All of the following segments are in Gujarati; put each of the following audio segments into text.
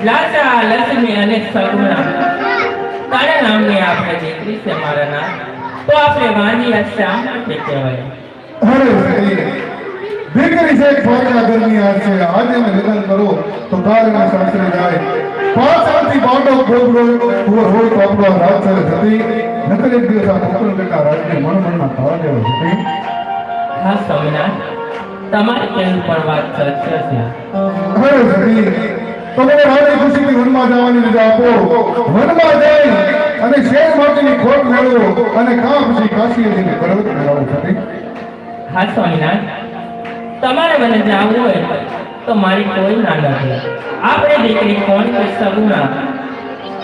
લાચા લક્ષ્મી અને સગુણા તારા નામની આપણે દીકરી છે મારા નામ તો આપણે વાંધિયા શા માટે કહેવાય? અરે દીકરી છે ફોકરા ઘરની આ છે આજે મેં લગ્ન કરો તો કાલના સાસરે જાય પાંચ આથી બાંડો ગોબરો હોય તો આપણો રાત ચાલે જતી નકર એક દિવસ આ પોકરણ બેટા રાજને મનમાં ખાવા દેવા જતી. હા સ્વામિનાથ તમારે કેવું પણ વાત સત્ય છે. અરે સતી તમે રાણી ખુશીથી વનમાં જવાની રજા આપો. વનમાં જઈ અને શેર માટીની ખોટ મેળવો અને કા પછી કાશીજીની પર્વત મેળવો સતી. હા સ્વામિનાથ તમારે મને જાવું હોય તો મારી કોઈ ના નથી. આપણે દીકરી કોણ કે સગુણા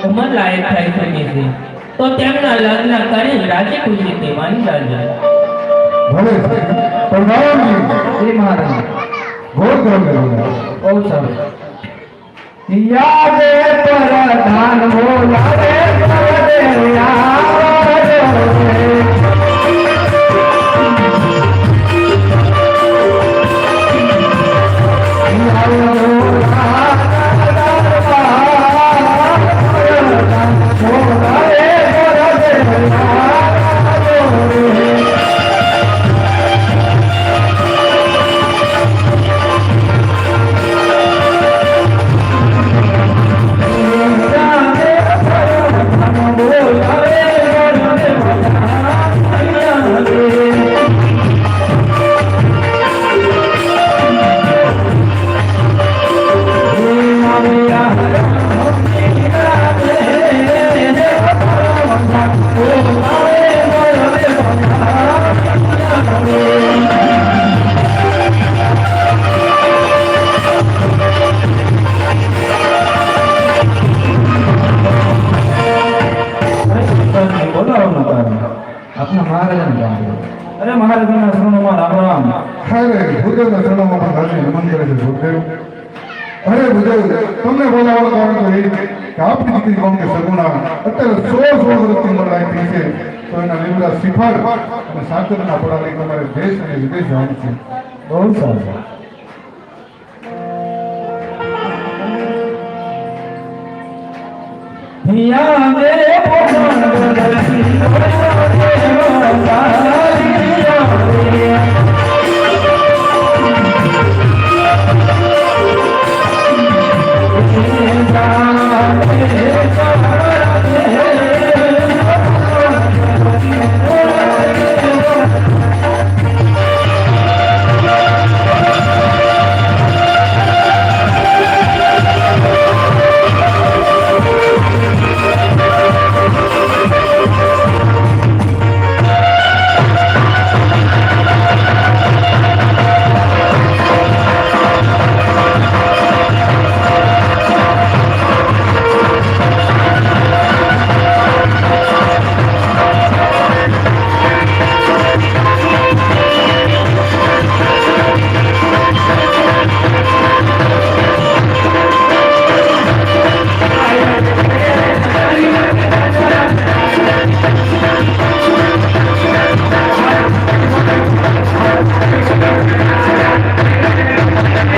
ઉંમર લાયક થઈ ચૂકી છે તો તેમના લગ્ન કરી રાજી ખુશીથી માની જાજો. ભલે પ્રધાનજી એ મહારાજ ઘોર કરો મેળવો. બહુ સારું. યાદે પ્રધાન બોલાવે પરદે અરે મહારાજના શરણોમાં રામ રામ. અરે ભૂદેવના શરણોમાં પણ હાજરી નમન કરે છે ભૂદેવ. અરે ભૂદેવ તમને બોલાવવાનું કારણ તો એ કે આપણી દીકરી કોણ કે સગુણા અત્યારે 100 વર્ષની ઉંમર લાગી છે તો એના લીમડા શ્રીફળ અને સાકરના પડા લઈને અમારે દેશ અને વિદેશ જવાનું છે. બહુ સારું. યા મેરે પોતાના